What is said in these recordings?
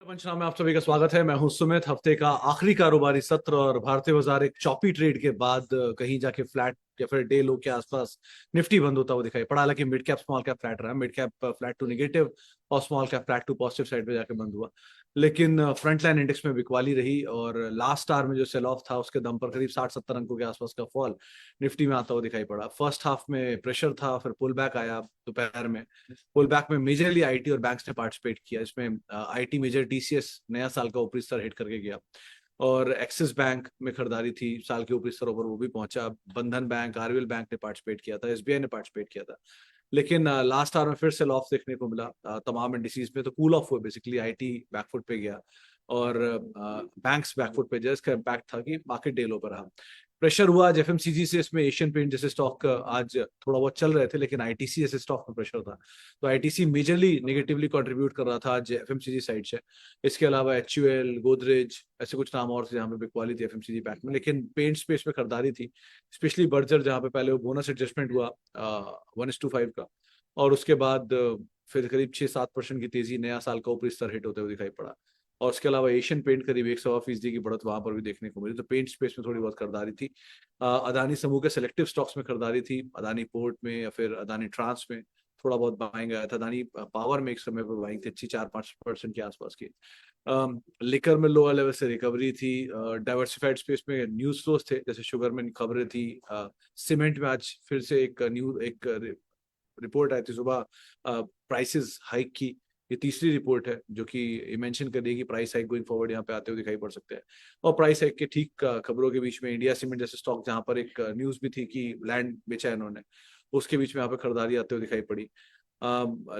पंचनामे में आप सभी का स्वागत है। मैं हूं सुमित। हफ्ते का आखिरी कारोबारी सत्र और भारतीय बाजार एक चॉपी ट्रेड के बाद कहीं जाके फ्लैट या फिर डे लो के आसपास निफ्टी बंद होता हुआ दिखाई पड़ा। हालांकि mid cap small cap flat रहा, mid cap flat to negative और small cap flat to positive side पे जाके बंद हुआ। लेकिन फ्रंट लाइन इंडेक्स में बिकवाली रही और लास्ट आवर में जो सेल ऑफ था उसके दम पर करीब 60-70 अंकों के आसपास का फॉल निफ्टी में आता हुआ दिखाई पड़ा। फर्स्ट हाफ में प्रेशर था, फिर पुल बैक आया दोपहर में। पुल बैक में मेजरली आईटी और बैंक्स ने पार्टिसिपेट किया। इसमें आईटी मेजर टीसीएस नया साल का ऊपरी स्तर हिट करके गया और एक्सिस बैंक में खरीदारी थी, साल के ऊपरी स्तरों पर वो भी पहुंचा। बंधन बैंक, आरबीएल बैंक ने पार्टिसिपेट किया था, एसबीआई ने पार्टिसिपेट किया था। लेकिन लास्ट आवर में फिर से लॉस देखने को मिला तमाम इंडिसेस में। तो कूल ऑफ हुए, बेसिकली आईटी बैकफुट पे गया और बैंक्स बैकफुट पे। जिसका इम्पैक्ट था कि मार्केट डे लो पर रहा। प्रेशर हुआ आज एफएमसीजी से। इसमें एशियन पेंट जैसे स्टॉक आज थोड़ा बहुत चल रहे थे, लेकिन आईटीसी जैसे स्टॉक में प्रेशर था। तो आईटीसी मेजरली नेगेटिवली कंट्रीब्यूट कर रहा था आज एफएमसीजी साइड से। इसके अलावा एचयूएल, गोदरेज, ऐसे कुछ नाम और थे जहाँ पे बिकवाली थी एफएमसीजी पैक में। लेकिन पेंट स्पेस में खरीदारी थी, स्पेशली बर्जर जहाँ पे पहले वो बोनस एडजस्टमेंट हुआ 1:5 का, और उसके बाद फिर करीब 6-7% की तेजी नया साल का ऊपरी स्तर हिट होते हुए दिखाई पड़ा। और उसके अलावा एशियन पेंट करीब 1.25% की बढ़त वहां पर भी देखने को मिली। तो पेंट स्पेस में थोड़ी बहुत खरीदारी थी। अदानी समूह के सेलेक्टिव स्टॉक्स में खरीदारी थी, अदानी पोर्ट में या फिर अदानी ट्रांस में थोड़ा बहुत बाइंग आया था। अदानी पावर में एक समय पर बाइंग थी अच्छी 4-5% के आसपास की। लिकर में लोअर लेवल से रिकवरी थी। डाइवर्सिफाइड स्पेस में न्यूज फ्लोस थे, जैसे शुगर में खबरें थी। सीमेंट में आज फिर से एक रिपोर्ट आई थी सुबह, प्राइसेस हाइक की। ये तीसरी रिपोर्ट है जो कि ये मेंशन कर रही है कि प्राइस हाइक गोइंग फॉरवर्ड यहाँ पे आते हुए दिखाई पड़ सकते हैं। और प्राइस हाइक के ठीक खबरों के बीच में इंडिया सीमेंट जैसे स्टॉक, जहाँ पर एक न्यूज भी थी कि लैंड बेचा है इन्होंने, उसके बीच में यहाँ पे खरीदारी आते हुए दिखाई पड़ी।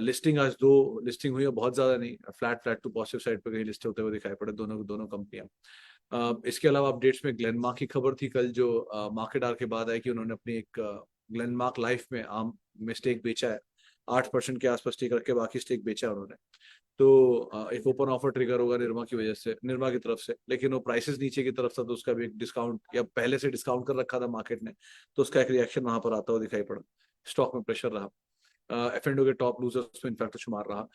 लिस्टिंग आज दो लिस्टिंग हुई है, बहुत ज्यादा नहीं, flat flat to positive side पे कहीं लिस्ट होते हुए दिखाई पड़े दोनों दोनों कंपनियां। इसके अलावा अपडेट्स में ग्लेनमार्क की खबर थी कल, जो मार्केट आर के बाद आई कि उन्होंने अपनी एक ग्लेनमार्क लाइफ में आम में स्टेक बेचा है। 8% के आसपास स्टेक रख के बाकी स्टेक बेचा उन्होंने। तो एक ओपन ऑफर ट्रिगर होगा निर्मा की वजह से, निर्मा की तरफ से। लेकिन वो प्राइसेस नीचे की तरफ था तो उसका भी एक डिस्काउंट, या पहले से डिस्काउंट कर रखा था मार्केट ने, तो उसका एक रिएक्शन वहां पर आता हुआ दिखाई पड़ा। स्टॉक में प्रेशर रहा। एफ एंड के टॉप लूजर्स में इनफैक्ट शुमार रहा।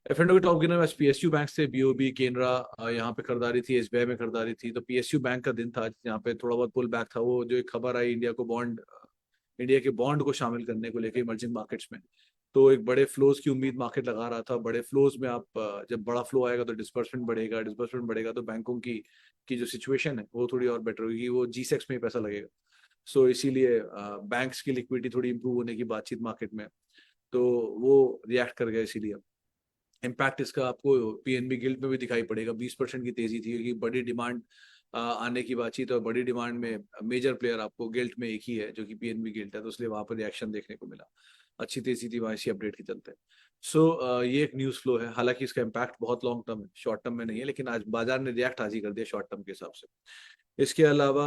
एफ एंड के टॉप गिनर में पीएसयू बैंक से बीओबी, केनरा, यहाँ पे खरीदारी थी, एसबीआई में खरीदारी थी। तो पीएसयू बैंक का दिन था यहाँ पे थोड़ा बहुत पुल बैक था। वो जो एक खबर आई इंडिया के बॉन्ड को शामिल करने को लेकर इमर्जिंग मार्केट्स में, तो एक बड़े फ्लोज की उम्मीद मार्केट लगा रहा था। बड़े फ्लोज में आप जब बड़ा फ्लो आएगा तो डिस्बर्समेंट बढ़ेगा, डिस्बर्समेंट बढ़ेगा तो बैंकों की जो सिचुएशन है वो थोड़ी और बेटर होगी, वो जी सेक्स में ही पैसा लगेगा। सो इसीलिए बैंक्स की लिक्विडिटी थोड़ी इंप्रूव होने की बातचीत मार्केट में, तो वो रिएक्ट कर गया। इसीलिए इम्पैक्ट इसका आपको पीएनबी गिल्ट में भी दिखाई पड़ेगा। 20% की तेजी थी क्योंकि बड़ी डिमांड आने की बातचीत, और बड़ी डिमांड में मेजर प्लेयर आपको गिल्ट में एक ही है जो कि पीएनबी गिल्ट है, तो इसलिए वहां पर रिएक्शन देखने को मिला। अच्छी तेजी थी वहां इसी अपडेट के चलते। सो ये एक न्यूज फ्लो है। हालांकि इसका इम्पैक्ट बहुत लॉन्ग टर्म है, शॉर्ट टर्म में नहीं है, लेकिन आज बाजार ने रिएक्ट आज ही कर दिया शॉर्ट टर्म के हिसाब से। इसके अलावा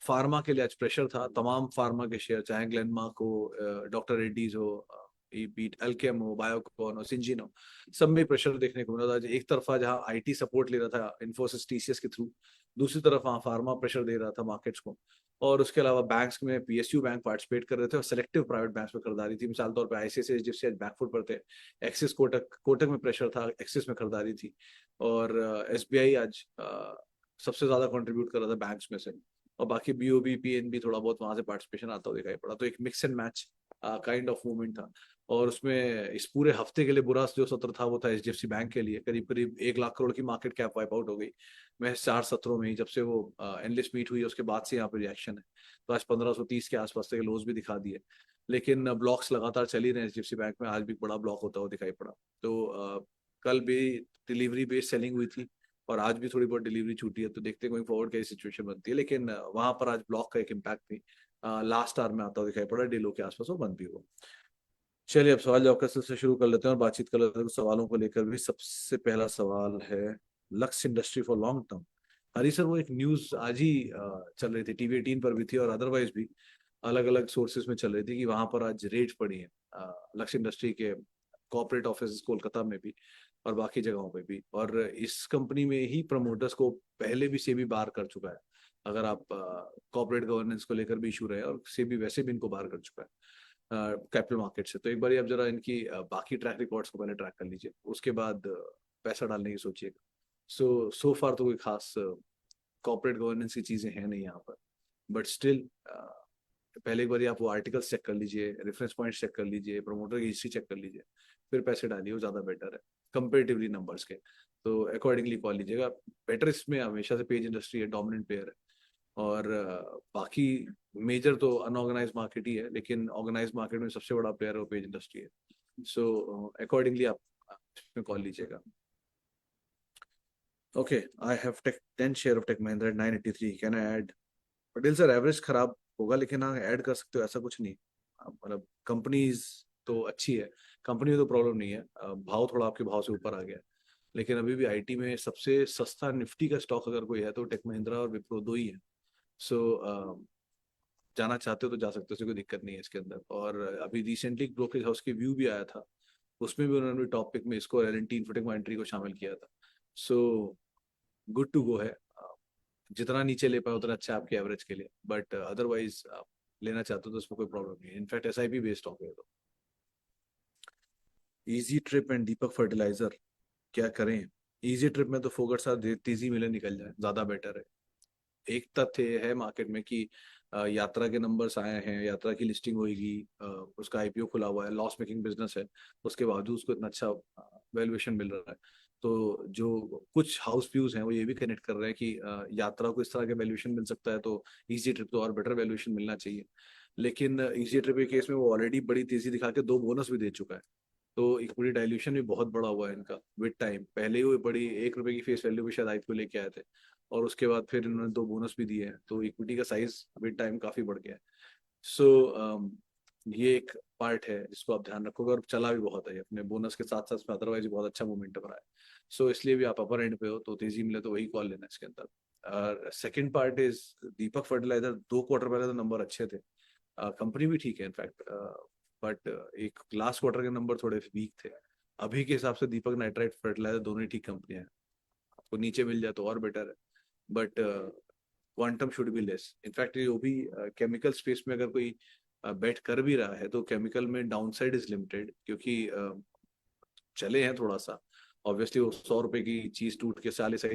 फार्मा के लिए आज प्रेशर था। तमाम फार्मा के शेयर, चाहे ग्लेनमार्क हो, डॉक्टर रेड्डीज हो, बीट अल्केम हो, बायोकॉन हो, सिंजिन हो, सब में प्रेशर देखने को मिला था। एक तरफा जहां आईटी सपोर्ट ले रहा था इन्फोसिस टीसीएस के थ्रू, दूसरी तरफ वहां फार्मा प्रेशर दे रहा था मार्केट्स को। और उसके अलावा बैंक्स में पीएसयू बैंक पार्टिसिपेट कर रहे थे और सेलेक्टिव प्राइवेट बैंक्स में खरीदारी थी। मिसाल तौर पर आईसीआईसीआई, एचडीएफसी बैकफुट पर थे। एक्सिस, कोटक, कोटक में प्रेशर था, एक्सिस में खरीदारी थी। और एसबीआई आज सबसे ज्यादा कंट्रीब्यूट कर रहा था बैंक्स में से। और बाकी बीओबी, पीएनबी थोड़ा बहुत वहां से पार्टिसिपेशन आता हुआ दिखाई पड़ा। तो एक mix and match kind of movement था। और उसमें इस पूरे हफ्ते के लिए बुरा जो सत्र था वो था एचडीएफसी बैंक के लिए। करीब करीब 1 लाख करोड़ की मार्केट कैप वाइप आउट हो गई। मैं 4 सत्रों में ही, जब से वो एनलिस्ट मीट हुई उसके बाद से यहाँ पे रिएक्शन है। तो आज 1530 के आसपास तक लोज भी दिखा दिए। लेकिन ब्लॉक्स लगातार चल ही रहे एचडीएफसी बैंक में। आज भी बड़ा ब्लॉक होता हुआ दिखाई पड़ा। तो कल भी डिलीवरी बेस्ड सेलिंग हुई थी और आज भी थोड़ी बहुत डिलीवरी छूटी है। तो देखते हैं गोइंग फॉरवर्ड कैसी सिचुएशन बनती है। लेकिन वहां पर आज ब्लॉक का एक इम्पैक्ट भी लास्ट आवर में आता हुआ दिखाई पड़ा, डीलो के आसपास वो बंद भी हुआ। चलिए अब सवाल जवाब का सिलसिला शुरू कर लेते हैं और बातचीत कर लेते हैं कुछ सवालों को लेकर भी। सबसे पहला सवाल है lux industry for long term. Hari sir, वो एक न्यूज आज ही चल रही थी, टीवी 18 पर भी थी और अदरवाइज भी अलग अलग सोर्सेज में चल रही थी कि वहां पर आज रेड पड़ी है लक्स इंडस्ट्री के कॉर्पोरेट ऑफिस कोलकाता में भी और बाकी जगहों पे भी। और इस कंपनी में ही प्रमोटर्स को पहले भी सेबी बार कर चुका है। अगर आप कॉर्पोरेट गवर्नेंस को लेकर भी इशू रहे, और सेबी वैसे भी इनको बार कर चुका है कैपिटल मार्केट से। तो एक बार आप जरा इनकी बाकी ट्रैक रिकॉर्ड्स को पहले ट्रैक कर लीजिए, उसके बाद पैसा डालने की सोचिएगा। सो फार तो कोई खास कॉर्पोरेट गवर्नेंस की चीजें हैं नहीं यहाँ पर, बट स्टिल पहले एक बार आप वो आर्टिकल्स चेक कर लीजिए, रेफरेंस पॉइंट्स चेक कर लीजिए, प्रमोटर की हिस्ट्री चेक कर लीजिए, फिर पैसे डालिए, वो ज़्यादा बेटर है कंपेरेटिवली नंबर्स के। तो अकॉर्डिंगली कॉल लीजिएगा। बेटर इसमें हमेशा से पेज इंडस्ट्री है, डोमिनेंट प्लेयर है। और बाकी मेजर तो अनऑर्गेनाइज मार्केट ही है, लेकिन ऑर्गेनाइज मार्केट में सबसे बड़ा प्लेयर है वो पेज इंडस्ट्री है। सो अकॉर्डिंगली आप इसमें कॉल लीजिएगा। Okay, I have take 10 share of Tech Mahindra at 983, can I add? Patel sir, average खराब होगा लेकिन हाँ ऐड कर सकते हो, ऐसा कुछ नहीं। मतलब कंपनीज तो अच्छी है, कंपनी में तो प्रॉब्लम नहीं है। भाव थोड़ा आपके भाव से ऊपर आ गया है, लेकिन अभी भी आईटी में सबसे सस्ता निफ्टी का स्टॉक अगर कोई है तो टेक महिंद्रा और विप्रो दो ही है। सो जाना चाहते हो तो जा सकते हो, उससे कोई दिक्कत नहीं है इसके अंदर। और अभी रिसेंटली ब्रोकरेज हाउस के व्यू भी आया था, उसमें भी उन्होंने टॉपिक में इसको एल&टी इन्फोटेक माइंट्री को शामिल किया था। सो गुड टू गो है। जितना नीचे ले पाए उतना अच्छा है आपके एवरेज के लिए, बट अदरवाइज आप लेना चाहते हो तो उसमें कोई प्रॉब्लम नहीं है। इनफैक्ट एसआईपी बेस्ड हो गया। तो Easy Trip and Deepak fertiliser क्या करें? इजी ट्रिप में तो फोगट साथ तेजी मिले निकल जाए, ज्यादा बेटर है। एक तथ्य है मार्केट में कि यात्रा के नंबर्स आए हैं, यात्रा की लिस्टिंग होगी, उसका आईपीओ खुला हुआ है, लॉस मेकिंग बिजनेस है, उसके बावजूद उसको इतना अच्छा वैल्यूएशन मिल रहा है। तो जो कुछ हाउस व्यूज हैं वो ये भी कनेक्ट कर रहे हैं कि यात्रा को इस तरह का वैल्यूएशन मिल सकता है, तो इजी ट्रिप तो और बेटर वैल्यूएशन मिलना चाहिए। लेकिन इजी ट्रिप के केस में वो ऑलरेडी बड़ी तेजी दिखा के दो बोनस भी दे चुका है, तो इक्विटी डाइल्यूशन भी बहुत बड़ा हुआ है इनका विद टाइम। पहले ही वो बड़ी 1 रुपए की फेस वैल्यू पे शायद आईपीओ लेके आए थे, और उसके बाद फिर इन्होंने दो बोनस भी दिए हैं, तो इक्विटी का साइज विद टाइम काफी बढ़ गया है। सो ये एक पार्ट है जिसको आप ध्यान रखोगे, और चला भी बहुत है अपने बोनस के साथ साथ, अदरवाइज बहुत अच्छा मोमेंटम रहा है। सो इसलिए भी आप अपर एंड पे हो तो तेजी मिले तो वही कॉल लेना है इसके अंदर। Second part is Deepak fertiliser. 2 quarter पहले तो नंबर अच्छे थे, कंपनी भी ठीक है इनफैक्ट, बट एक लास्ट क्वार्टर के नंबर थोड़े वीक थे। अभी के हिसाब से दीपक नाइट्राइट फर्टिलाइजर दोनों ही ठीक कंपनियां हैं, आपको नीचे मिल जाए तो और बेटर है, but quantum should be less. In fact ये वो भी केमिकल स्पेस में अगर कोई बेट कर भी रहा है तो केमिकल में डाउनसाइड इज लिमिटेड, क्योंकि चले हैं थोड़ा सा। ऑब्वियसली वो 100 रुपए की चीज टूट के 40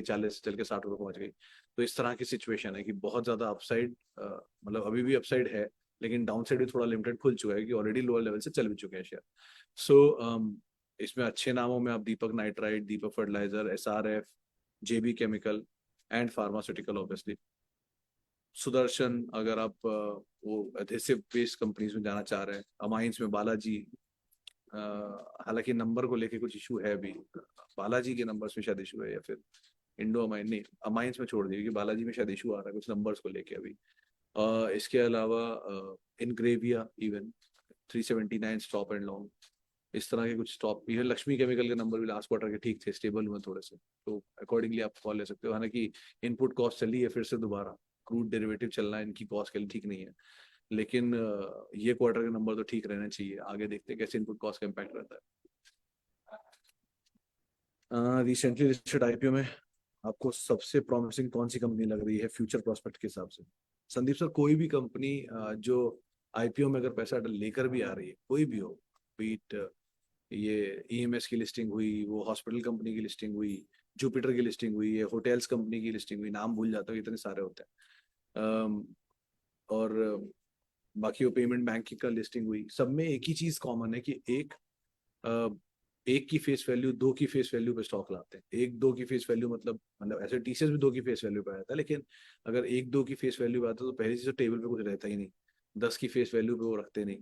चल के 60 रुपए पहुंच गई, तो इस तरह की सिचुएशन है कि बहुत ज्यादा अपसाइड, मतलब अभी भी अपसाइड है, लेकिन डाउन साइड भी थोड़ा लिमिटेड खुल चुका है कि ऑलरेडी लोअर लेवल से चल भी चुके हैं शेयर। सो इसमें अच्छे नामों में आप Deepak nitrite, Deepak fertiliser, SRF, JB chemical and pharmaceutical obviously, Sudarshan, अगर आप वो एडहेसिव बेस्ड कंपनीज में जाना चाह रहे हैं, अमाइंस में बालाजी। हालांकि नंबर को लेके कुछ इशू है अभी, बालाजी के नंबर्स में शायद इशू है, या फिर इंडो अमाइन, नहीं अमाइंस में छोड़ दिए क्योंकि बालाजी में शायद इशू आ रहा है कुछ नंबर्स को लेके अभी। इसके अलावा इनग्रेविया इवन 379 स्टॉप एंड लॉन्ग, इस तरह के कुछ स्टॉप। इवन लक्ष्मी केमिकल के नंबर भी लास्ट क्वार्टर के ठीक थे, स्टेबल हुए थोड़े से, तो अकॉर्डिंगली आप कॉल ले सकते हो। हालांकि इनपुट कॉस्ट चली है फिर से दोबारा, क्रूड डेरिवेटिव चलना है इनकी कॉस्ट के लिए ठीक नहीं है, लेकिन ये क्वार्टर के नंबर तो ठीक रहना चाहिए। आगे देखते हैं कैसे इनपुट कॉस्ट का इम्पैक्ट रहता है। रिसेंटली लिस्टेड आईपीओ में आपको सबसे प्रॉमिसिंग कौन सी कंपनी लग रही है फ्यूचर प्रोस्पेक्ट के हिसाब से? संदीप सर, कोई भी कंपनी जो आईपीओ में अगर पैसा लेकर भी आ रही है, कोई भी हो, बीट ये ईएमएस की लिस्टिंग हुई, वो हॉस्पिटल कंपनी की लिस्टिंग हुई, जुपिटर की लिस्टिंग हुई, ये होटल्स कंपनी की लिस्टिंग हुई, नाम भूल जाता हूँ इतने सारे होते हैं, और बाकी वो पेमेंट बैंक का लिस्टिंग हुई, सब में एक ही चीज कॉमन है कि अ, एक की फेस वैल्यू, दो की फेस वैल्यू पे स्टॉक लाते हैं। एक दो की फेस वैल्यू मतलब ऐसे टीसीएस भी दो की फेस वैल्यू पे आया था, लेकिन अगर एक दो की फेस वैल्यू पे आता तो पहली चीज तो टेबल पे कुछ रहता ही नहीं। 10 की फेस वैल्यू पे वो रखते नहीं।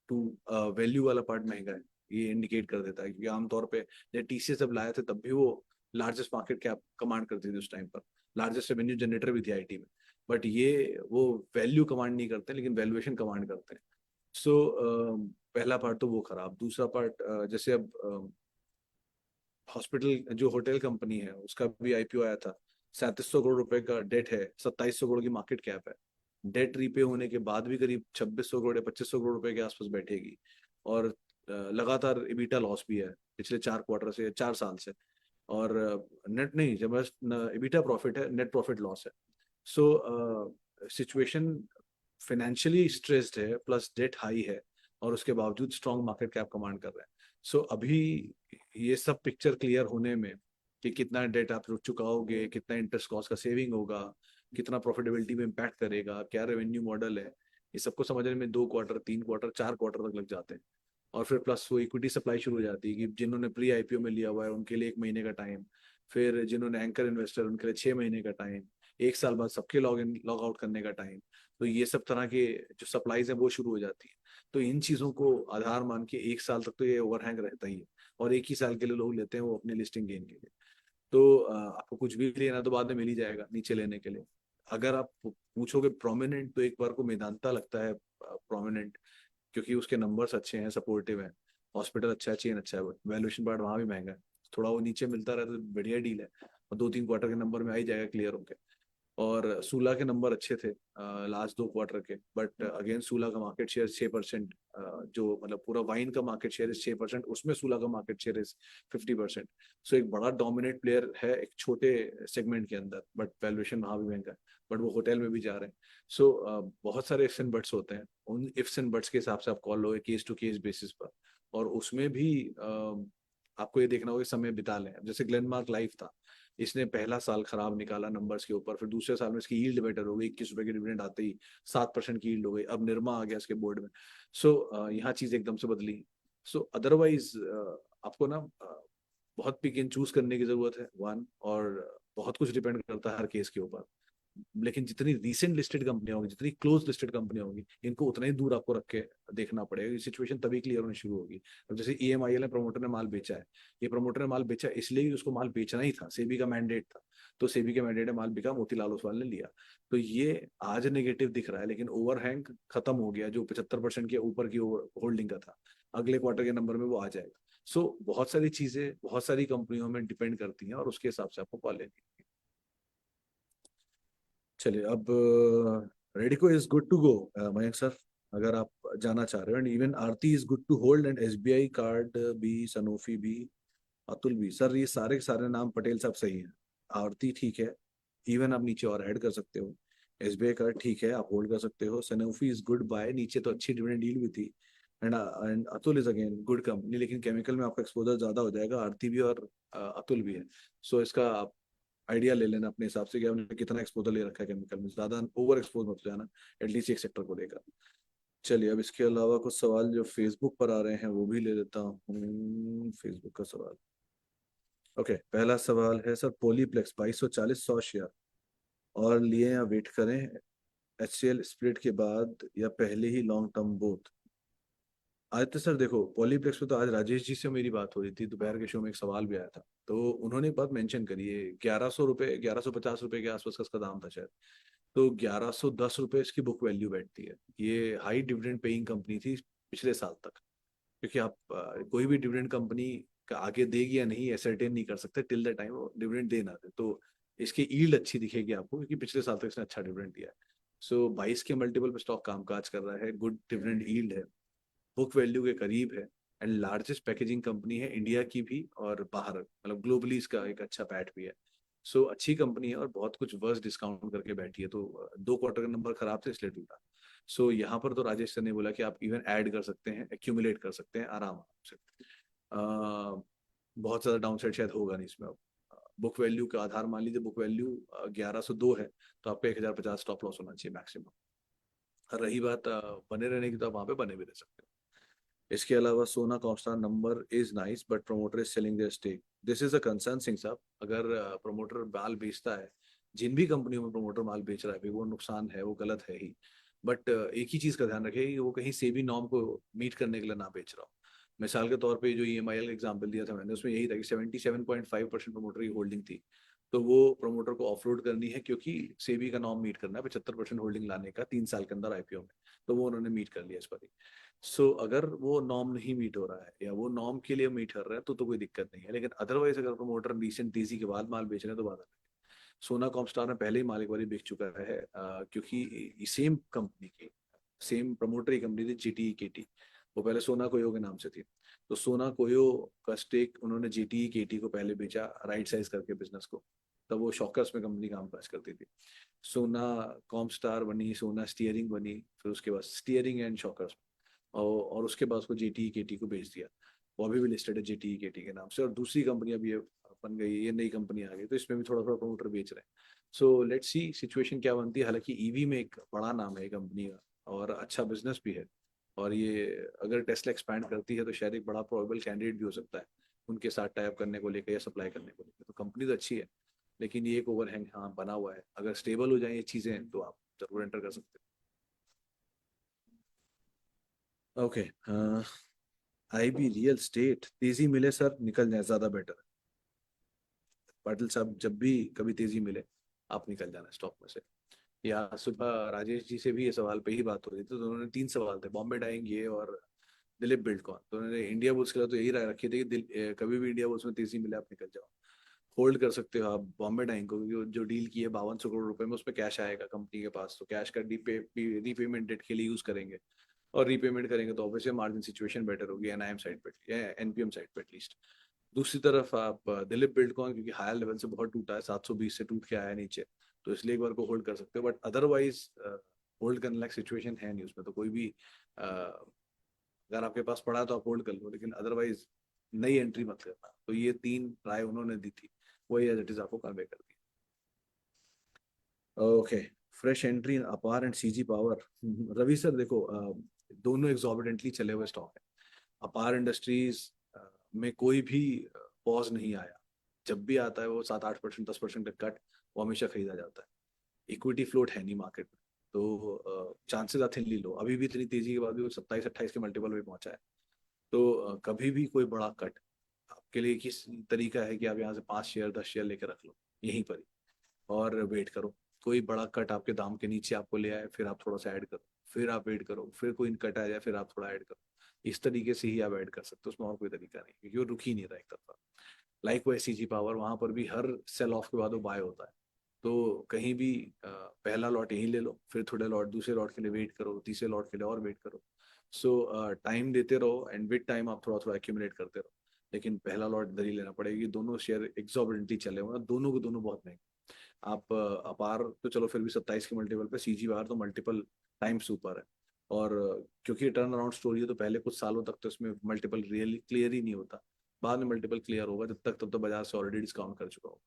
टू वैल्यू वाला पार्ट महंगा है, ये इंडिकेट कर देता है, क्योंकि आमतौर पे जब टीसीएस जब लाए थे तब भी वो लार्जेस्ट मार्केट कैप कमांड करती थी उस टाइम पर, लार्जेस्ट रेवेन्यू जनरेटर भी थी आईटी में। बट ये वो वैल्यू कमांड नहीं करते लेकिन वैल्यूएशन कमांड करते हैं। सो पहला पार्ट तो वो खराब। दूसरा पार्ट, जैसे अब हॉस्पिटल जो होटल कंपनी है उसका भी आईपीओ आया था, 3700 करोड़ रुपए का डेट है, 2700 करोड़ की मार्केट कैप है। डेट रीपे होने के बाद भी करीब 2600 करोड़ या 2500 करोड़ रुपए के आसपास बैठेगी, और लगातार इबिटा लॉस भी है पिछले 4 क्वार्टर से, 4 साल से। और नेट नहीं, जब इबिटा प्रॉफिट है, नेट प्रॉफिट लॉस है। सो सिचुएशन फाइनेंशियली स्ट्रेस्ड है, प्लस डेट हाई है, और उसके बावजूद स्ट्रॉन्ग मार्केट कैप कमांड कर रहे हैं। सो अभी ये सब पिक्चर क्लियर होने में कि कितना डेट आप चुकाओगे, कितना इंटरेस्ट कॉस्ट का सेविंग होगा, कितना प्रॉफिटेबिलिटी में इम्पैक्ट करेगा, क्या रेवेन्यू मॉडल है, ये सबको समझने में 2 क्वार्टर, 3 क्वार्टर, 4 क्वार्टर तक लग जाते हैं। और फिर प्लस वो इक्विटी सप्लाई शुरू हो जाती है कि जिन्होंने प्री आईपीओ में लिया हुआ है उनके लिए 1 महीने का टाइम, फिर जिन्होंने एंकर इन्वेस्टर उनके लिए 6 महीने का टाइम, 1 साल बाद सबके लॉग इन लॉग आउट करने का टाइम। तो ये सब तरह के जो सप्लाईज है वो शुरू हो जाती है। तो इन चीजों को आधार मान के 1 साल तक तो ये ओवरहैंग रहता ही है। और एक ही साल के लिए लोग लेते हैं वो अपने लिस्टिंग गेन के लिए। तो आपको कुछ भी लेना तो बाद में मिल ही जाएगा नीचे लेने के लिए। अगर आप पूछोगे प्रोमिनेंट, तो एक बार को मेदांता लगता है प्रोमिनेंट, क्योंकि उसके नंबर्स अच्छे हैं, सपोर्टिव है, हॉस्पिटल अच्छा है, चेन अच्छा है, वैल्यूएशन पार्ट वहाँ भी महंगा है, थोड़ा वो नीचे मिलता रहे तो बढ़िया डील है। और 2-3 क्वार्टर के नंबर में आ ही जाएगा क्लियर होके। और सूला के नंबर अच्छे थे लास्ट 2 क्वार्टर के, बट अगेन सूला का मार्केट शेयर 6%, जो मतलब पूरा वाइन का मार्केट शेयर इज 6%, उसमें सूला का मार्केट शेयर इज 50%। सो एक बड़ा डोमिनेट प्लेयर है एक छोटे सेगमेंट के अंदर, बट वैल्यूएशन वहाँ भी महंगा है, बट वो होटल में भी जा रहे हैं। सो बहुत सारे इफ्स एंड बट्स होते हैं, उन इफ्स एंड बट्स के हिसाब से आप कॉल लो केस टू केस बेसिस पर। और उसमें भी आपको ये देखना होगा कि समय बिता लें। अब जैसे ग्लेनमार्क लाइफ था, इसने पहला साल खराब निकाला नंबर्स के ऊपर, फिर दूसरे साल में इसकी यील्ड बेटर हो गई, 21 रुपए की डिविडेंड आते ही 7% की यील्ड हो गई, अब निरमा आ गया इसके बोर्ड में। सो यहाँ चीज एकदम से बदली। सो अदरवाइज आपको ना बहुत पिक एंड चूज करने की जरूरत है वन, और बहुत कुछ डिपेंड करता है हर केस के ऊपर। लेकिन जितनी रीसेंट लिस्टेड कंपनियां होंगी, जितनी क्लोज लिस्टेड कंपनियां होंगी, इनको उतना ही दूर आपको रख के देखना पड़ेगा। ये सिचुएशन तभी क्लियर होनी शुरू होगी। अब जैसे EMIL ने प्रमोटर ने माल बेचा है, ये प्रमोटर ने माल बेचा इसलिए कि उसको माल बेचना ही था, सेबी का मैंडेट था। तो सेबी के मैंडेट में माल बिका, मोतीलाल ओसवाल ने लिया। तो ये आज नेगेटिव दिख रहा है, लेकिन ओवरहैंग खत्म हो गया जो 75% के ऊपर की होल्डिंग का था। अगले क्वार्टर के नंबर में वो आ जाएगा। बहुत सारी चीजें बहुत सारी कंपनियों में डिपेंड करती हैं, और उसके हिसाब से आपको कॉल लेनी है। चलिए अब Radico is good to go Mayank sir, अगर आप जाना चाह रहे हो। And even Aarti is good to hold, and SBI card भी, सनोफी भी, अतुल भी। सर ये सारे के सारे नाम पटेल साहब सही हैं। आरती ठीक है, इवन आप नीचे और ऐड कर सकते हो। SBI कार्ड ठीक है, आप होल्ड कर सकते हो। सनोफी इज गुड बाय, नीचे तो अच्छी डिविडेंड डील भी थी। And Atul is again good company, लेकिन केमिकल में आपका एक्सपोजर ज्यादा हो जाएगा, आरती भी और अतुल भी है। सो इसका आइडिया ले लेना अपने हिसाब से कि आपने कितना एक्सपोजर ले रखा है केमिकल में, ज्यादा ओवर एक्सपोज मत हो जाना, एटलीस्ट एक सेक्टर को लेकर। चलिए अब इसके अलावा कुछ सवाल जो फेसबुक पर आ रहे हैं वो भी ले लेता हूँ। फेसबुक का सवाल, ओके। पहला सवाल है सर, पोलीप्लेक्स 2240 100 शेयर और लिए या वेट करें HCL स्प्लिट के बाद, या पहले ही long term both? Aditya sir देखो, पॉलीप्लेक्स पे तो आज राजेश जी से मेरी बात हो रही थी, दोपहर के शो में एक सवाल भी आया था, तो उन्होंने एक बात मेंशन करी है, 1100 रुपये, 1150 रुपये के आसपास का इसका दाम था शायद। तो 1110 रुपये इसकी बुक वैल्यू बैठती है। ये हाई डिविडेंड पेइंग कंपनी थी पिछले साल तक, क्योंकि आप कोई भी डिविडेंड कंपनी का आगे देगी या नहीं एसरटेन नहीं कर सकते टिल द टाइम वो डिविडेंड दे ना दे। तो इसकी ईल्ड अच्छी दिखेगी आपको, क्योंकि पिछले साल तक इसने अच्छा डिविडेंड दिया है। 22 के मल्टीपल पे स्टॉक कामकाज कर रहा है, गुड डिविडेंड ईल्ड है, बुक वैल्यू के करीब है, एंड लार्जेस्ट पैकेजिंग कंपनी है इंडिया की भी और बाहर, मतलब ग्लोबली इसका एक अच्छा पैट भी है। अच्छी कंपनी है और बहुत कुछ वर्स डिस्काउंट करके बैठी है। तो 2 क्वार्टर का नंबर खराब थे इसलिए टूटा। यहाँ पर तो राजेश सर ने बोला कि आप इवन ऐड कर सकते हैं, एक्यूमुलेट कर सकते हैं आराम से। बहुत ज्यादा डाउन साइड शायद होगा नहीं इसमें। अब बुक वैल्यू का आधार मान लीजिए, बुक वैल्यू 1102 है, तो आपको 1050 स्टॉप लॉस होना चाहिए मैक्सिमम। और रही बात बने रहने की, तो आप वहाँ पे बने भी रह सकते हो। इसके अलावा सोना कॉस्टा number is nice but promoter is selling their stake, this is a concern Singh साहब। अगर प्रमोटर माल बेचता है, जिन भी कंपनियों में प्रमोटर माल बेच रहा है भाई, वो नुकसान है, वो गलत है ही। बट एक ही चीज का ध्यान रखिए कि वो कहीं सेबी नॉर्म को मीट करने के लिए ना बेच रहा हो। मिसाल के तौर पे जो EMIL का एग्जाम्पल दिया था मैंने, उसमें यही था कि 77.5% प्रमोटर की होल्डिंग थी। तो वो प्रमोटर को ऑफलोड करनी है, क्योंकि सेबी का नॉर्म मीट करना है 75% होल्डिंग लाने का 3 साल के अंदर IPO में। तो वो उन्होंने मीट कर लिया इस पर। अगर वो नॉर्म नहीं मीट हो रहा है, या वो नॉर्म के लिए मीट कर रहा है, तो कोई दिक्कत नहीं है। लेकिन अदरवाइज अगर प्रमोटर रिसेंट तेजी के बाद माल बेच रहे हैं तो बात अलग है। सोना कॉमस्टार में पहले ही माल एक बार बिक चुका है, क्योंकि सेम कंपनी की, सेम प्रमोटर की कंपनी थी GTE KT। वो पहले सोना कोयो के नाम से थी। तो सोना कोयो का स्टेक उन्होंने GTE KT को पहले बेचा राइट साइज करके बिजनेस को, तब वो शॉकर्स में कंपनी काम काज करती थी। सोना कॉमस्टार बनी, सोना स्टीयरिंग बनी, फिर उसके बाद स्टीयरिंग एंड शॉकर्स, और उसके बाद उसको GTE KT को बेच दिया। वो अभी भी लिस्टेड है JTE KT के नाम से, और दूसरी कंपनी अभी ये बन गई है, ये नई कंपनी आ गई, तो इसमें भी थोड़ा थोड़ा प्रमोटर बेच रहे हैं। सो लेट्स सी सिचुएशन क्या बनती है। हालांकि ईवी में एक बड़ा नाम है कंपनी का, और अच्छा बिजनेस भी है, और ये अगर टेस्ला एक्सपैंड करती है तो शायद एक बड़ा प्रोबेबल कैंडिडेट भी हो सकता है उनके साथ टाइप करने को लेकर या सप्लाई करने को लेकर। तो कंपनी तो अच्छी है, लेकिन ये एक ओवरहैंग हाँ बना हुआ है। अगर स्टेबल हो जाए ये चीजें तो आप जरूर एंटर कर सकते हो। ओके, IB रियल स्टेट तेजी मिले सर, निकल जाए ज्यादा बेटर है। पाटिल साहब जब भी कभी तेजी मिले आप निकल जाना स्टॉक में से। या सुबह राजेश जी से भी ये सवाल पे ही बात हो रही थी, तो उन्होंने तीन सवाल थे, बॉम्बे डाइंग ये और दिलीप बिल्डकॉन। तो उन्होंने इंडिया बुल्स के लिए तो यही राय रखी थी कि कभी भी इंडिया बुल्स में तेजी मिले आप निकल जाओ। होल्ड कर सकते हो आप बॉम्बे डाइंग को, क्योंकि जो डील की है 5200 करोड़ रुपए में, उस पर कैश आएगा कंपनी के पास, तो कैश का रीपेमेंट डेट के लिए यूज करेंगे, और रीपेमेंट करेंगे तो ऑब्वियसली मार्जिन सिचुएशन बेटर होगी NIM साइड पे या NPM साइड पे एटलीस्ट। दूसरी तरफ आप दिलीप बिल्डकॉन, क्योंकि हायर लेवल से बहुत टूटा है, 720 से टूट के आया है नीचे, तो इसलिए एक बार को होल्ड कर सकते हो, बट अदरवाइज होल्ड करने लायक सिचुएशन है नहीं उसमें, तो कोई भी अगर आपके पास पड़ा है तो आप होल्ड कर लो, लेकिन अदरवाइज नई एंट्री मत करना। तो ये तीन राय उन्होंने दी थी, वही एज इट इज आपको कन्वे कर दी। Okay, fresh entry in Apar and CG power. Ravi sir देखो, दोनों एग्जॉर्बिडेंटली चले हुए स्टॉक है। अपार इंडस्ट्रीज में कोई भी पॉज नहीं आया, जब भी आता है वो 7-8%, 10% का कट वो हमेशा खरीदा जाता है। इक्विटी फ्लोट है नहीं मार्केट में, तो चांसेस आते ली लो। अभी भी इतनी तेजी के बाद भी वो 27-28 के मल्टीपल पे पहुंचा है, तो कभी भी कोई बड़ा कट आपके लिए किस तरीका है कि आप यहाँ से 5 शेयर 10 शेयर लेके रख लो यहीं पर ही, और वेट करो। कोई बड़ा कट आपके दाम के नीचे आपको ले आए, फिर आप थोड़ा सा ऐड करो, फिर आप वेट करो, फिर कोई कट आ जाए, फिर आप थोड़ा ऐड करो। इस तरीके से ही आप ऐड कर सकते हो, उसमें और कोई तरीका नहीं, क्योंकि वो रुक ही नहीं रहा एक तरफा। लाइक वो CG पावर, वहां पर भी हर सेल ऑफ के बाद वो बाय होता है, तो कहीं भी पहला लॉट यहीं ले लो, फिर थोड़े लॉट दूसरे लॉट के लिए वेट करो, तीसरे लॉट के लिए और वेट करो। सो टाइम देते रहो, एंड विद टाइम आप थोड़ा थोड़ा एक्यूमुलेट करते रहो, लेकिन पहला लॉट इधर ही लेना पड़ेगा। दोनों शेयर एक्सॉर्बिडेंटली चले हुए हैं, दोनों को दोनों बहुत महंगे। आप अपार तो चलो फिर भी 27 के मल्टीपल पे, CG बाहर तो मल्टीपल टाइम्स ऊपर है। और क्योंकि टर्न अराउंड स्टोरी है, तो पहले कुछ सालों तक तो इसमें मल्टीपल रियली क्लियर ही नहीं होता, बाद में मल्टीपल क्लियर होगा, जब तक तब तो बाजार से ऑलरेडी डिस्काउंट कर चुका होगा।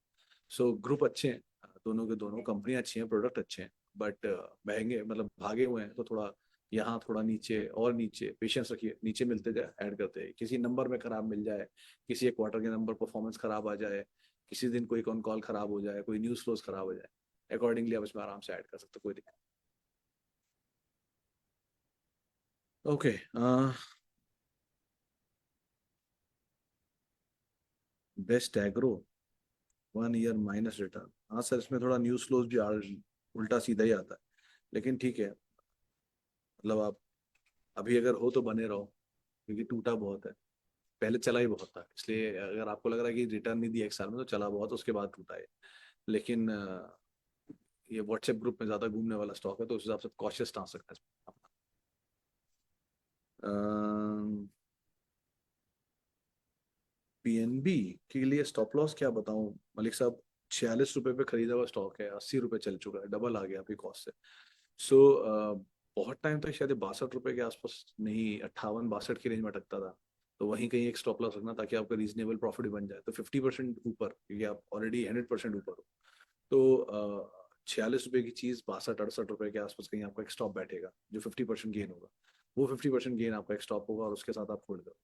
सो ग्रुप अच्छे हैं, दोनों के दोनों कंपनियां अच्छी हैं, प्रोडक्ट अच्छे हैं, बट महंगे मतलब भागे हुए हैं, तो थोड़ा यहाँ थोड़ा नीचे और नीचे पेशेंस रखिए, नीचे मिलते जाए ऐड करते हैं। किसी नंबर में खराब मिल जाए, किसी एक क्वार्टर के नंबर परफॉर्मेंस खराब आ जाए, किसी दिन कोई कॉन कॉल खराब हो जाए, कोई न्यूज फ्लोज खराब हो जाए, अकॉर्डिंगली आप इसमें आराम से ऐड कर सकते हो, कोई दिक्कत। Okay, best agro 1 year minus return. हाँ सर, इसमें थोड़ा न्यूज फ्लोज भी उल्टा सीधा ही आता है, लेकिन ठीक है, मतलब आप अभी अगर हो तो बने रहो, क्योंकि टूटा बहुत है, पहले चला ही बहुत था, इसलिए अगर आपको लग रहा है कि रिटर्न नहीं दिया एक साल में, तो चला बहुत उसके बाद टूटा है। लेकिन ये व्हाट्सएप ग्रुप में ज्यादा घूमने वाला स्टॉक है, तो उस हिसाब से कॉशियस स्टांस रखना है अपना। PNB के लिए स्टॉप लॉस क्या बताऊं मलिक साहब, 46 रुपए पे खरीदा हुआ स्टॉक है, 80 रुपए चल चुका है, डबल आ गया अभी कॉस्ट से। सो बहुत टाइम तक शायद 62 रुपए के आसपास, नहीं 58-62 की रेंज में अटकता था, तो वहीं कहीं एक स्टॉप लॉस रखना, ताकि आपका रीजनेबल प्रॉफिट बन जाए, तो 50% ऊपर, क्योंकि आप ऑलरेडी 100% ऊपर हो, तो 46 रुपए की चीज 62-68 रुपए के आसपास कहीं आपका एक स्टॉप बैठेगा, जो 50% गेन होगा, वो 50% गेन आपका एक स्टॉप होगा, और उसके साथ आप होल्ड करो।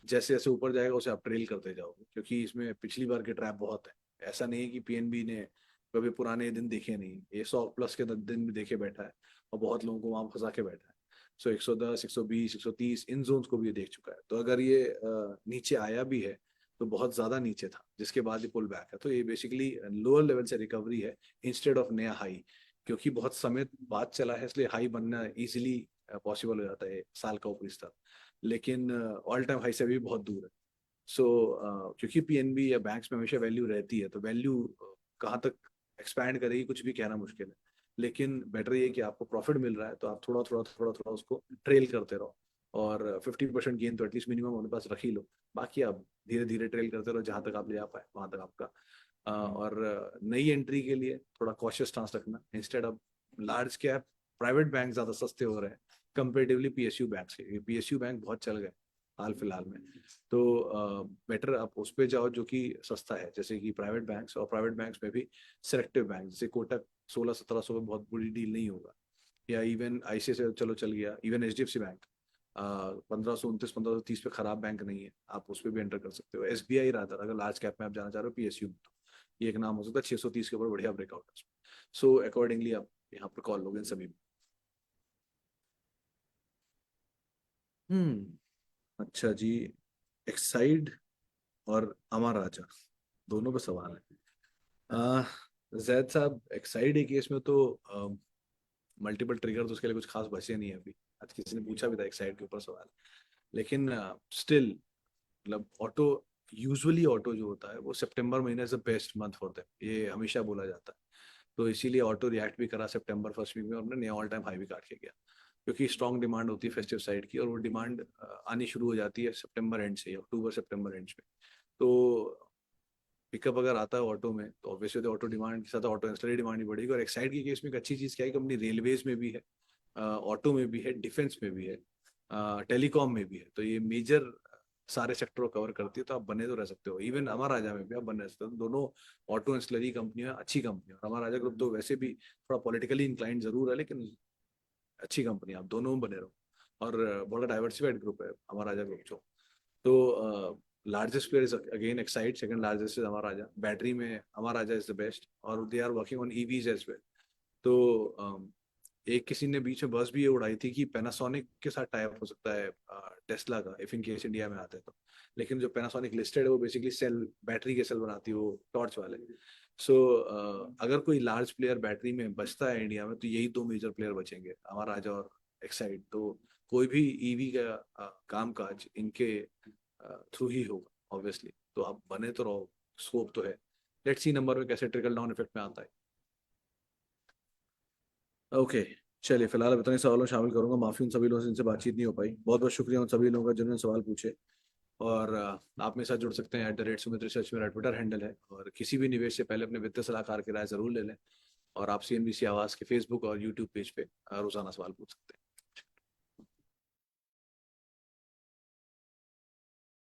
जैसे जैसे ऊपर जाएगा उसे आप ट्रेल करते जाओगे, क्योंकि इसमें पिछली बार के ट्रैप बहुत है। ऐसा नहीं है कि PNB ने कभी पुराने दिन देखे नहीं, ये 100+ के दिन भी देखे बैठा है, और बहुत लोगों को वहां फंसा के बैठा है। सो 110, 120, 130 इन जोन्स को भी ये देख चुका है, तो अगर ये नीचे आया भी है तो बहुत ज्यादा नीचे था, जिसके बाद ये पुल बैक है, तो ये बेसिकली लोअर लेवल से रिकवरी है इंस्टेड ऑफ नया हाई, क्योंकि बहुत समय बाद चला है, इसलिए हाई बनना इजिली पॉसिबल हो जाता है साल का ऊपरी स्तर, लेकिन ऑल टाइम हाई से भी बहुत दूर है। सो क्योंकि PNB या बैंक्स में हमेशा वैल्यू रहती है, तो वैल्यू कहाँ तक एक्सपैंड करेगी कुछ भी कहना मुश्किल है, लेकिन बेटर ये है कि आपको प्रॉफिट मिल रहा है, तो आप थोड़ा थोड़ा थोड़ा थोड़ा उसको ट्रेल करते रहो, और 50% गेन तो एटलीस्ट मिनिमम अपने पास रख ही लो। बाकी आप धीरे धीरे ट्रेल करते रहो, जहां तक आप ले जा पाए वहां तक आपका। और नई एंट्री के लिए थोड़ा कॉशियस स्टांस रखना, instead of large cap private bank ज्यादा सस्ते हो रहे हैं कंपेरेटिवली PSU बैंक से, PSU बैंक बहुत चल गए, हाल फिलहाल में। तो बेटर आप उस पे जाओ जो कि सस्ता है, जैसे कि प्राइवेट बैंक्स, और प्राइवेट बैंक्स में भी सिलेक्टिव बैंक, जैसे कोटक 1600-1700 में बहुत बुरी डील नहीं होगा, या इवन आईसीआईसीआई चलो चल गया, इवन एचडीएफसी बैंक 1529-1530 पे खराब बैंक नहीं है, आप उस पर भी एंटर कर सकते हो। एसबीआई रहा अगर लार्ज कैप में आप जाना चाह रहे हो पीएसयू में, तो ये एक नाम हो सकता है, 630 के ऊपर बढ़िया ब्रेकआउट है। सो अकॉर्डिंगली आप यहाँ पर कॉल लोगे इन सभी में। अच्छा जी, एक्साइड और अमर राजा दोनों पे सवाल है। आ, जैद साहब, एक्साइड के केस में तो मल्टीपल ट्रिगर, तो उसके लिए कुछ खास बचे नहीं है अभी। आज किसी ने पूछा भी था एक्साइड के ऊपर सवाल, लेकिन स्टिल मतलब ऑटो, यूजुअली ऑटो जो होता है वो सितंबर महीने से बेस्ट मंथ फॉर देम, ये हमेशा बोला जाता है। तो इसीलिए ऑटो रिएक्ट भी करा सितंबर फर्स्ट वीक में, और नया ऑल टाइम हाई भी काट के गया, क्योंकि स्ट्रॉन्ग डिमांड होती है फेस्टिव साइड की, और वो डिमांड आनी शुरू हो जाती है सितंबर एंड से, अक्टूबर सितंबर एंड में। तो पिकअप अगर आता है ऑटो में, तो ऑब्वियसली ऑटो डिमांड के साथ ऑटो एंसिलरी डिमांड भी बढ़ेगी। और एक्साइड की केस में एक अच्छी चीज़ क्या है, कंपनी रेलवेज में भी है, ऑटो में भी है, डिफेंस में भी है, टेलीकॉम में भी है, तो ये मेजर सारे सेक्टर को कवर करती है, तो आप बने तो रह सकते हो। इवन अमर राजा में भी आप बने रह सकते हो, दोनों ऑटो एंसिलरी कंपनी है, अच्छी कंपनी है। और अमर राजा ग्रुप तो वैसे भी थोड़ा पॉलिटिकली इंक्लाइंड जरूर है, लेकिन अच्छी कंपनी है, आप दोनों में बने रहो। और बहुत डाइवर्सिफाइड ग्रुप है अमर राजा ग्रुप जो। तो largest player is again Exide, second largest is Amara Raja, battery में Amara Raja is the best, और they are working on EVs as well. तो एक किसी ने बीच में बस भी ये उड़ाई थी कि पैनासोनिक के साथ टाई अप हो सकता है टेस्ला का, इफ इन केस इंडिया में आते हैं तो। लेकिन जो पैनासोनिक लिस्टेड है वो बेसिकली सेल, बैटरी के सेल बनाती है, वो टॉर्च वाले। सो अगर कोई लार्ज प्लेयर बैटरी में बचता है इंडिया में, तो यही दो मेजर प्लेयर बचेंगे, अमर राजा और एक्साइड। तो कोई भी ईवी का काम काज इनके थ्रू ही होगा ऑब्वियसली। तो आप बने तो रहो, स्कोप तो है। लेट्स सी नंबर में कैसे ट्रिकल डाउन इफेक्ट में आता है। ओके, चलिए फिलहाल अब इतने सवालों में शामिल करूंगा, माफी उन सभी लोगों से जिनसे बातचीत नहीं हो पाई। बहुत बहुत शुक्रिया उन सभी लोगों का जिन्होंने सवाल पूछे। और आप मेरे साथ जुड़ सकते हैं @सुमित रिसर्च, मेरा ट्विटर हैंडल है। और किसी भी निवेश से पहले अपने वित्तीय सलाहकार की राय जरूर ले लें। और आप CNBC आवाज के फेसबुक और यूट्यूब पेज पे रोजाना सवाल पूछ सकते हैं।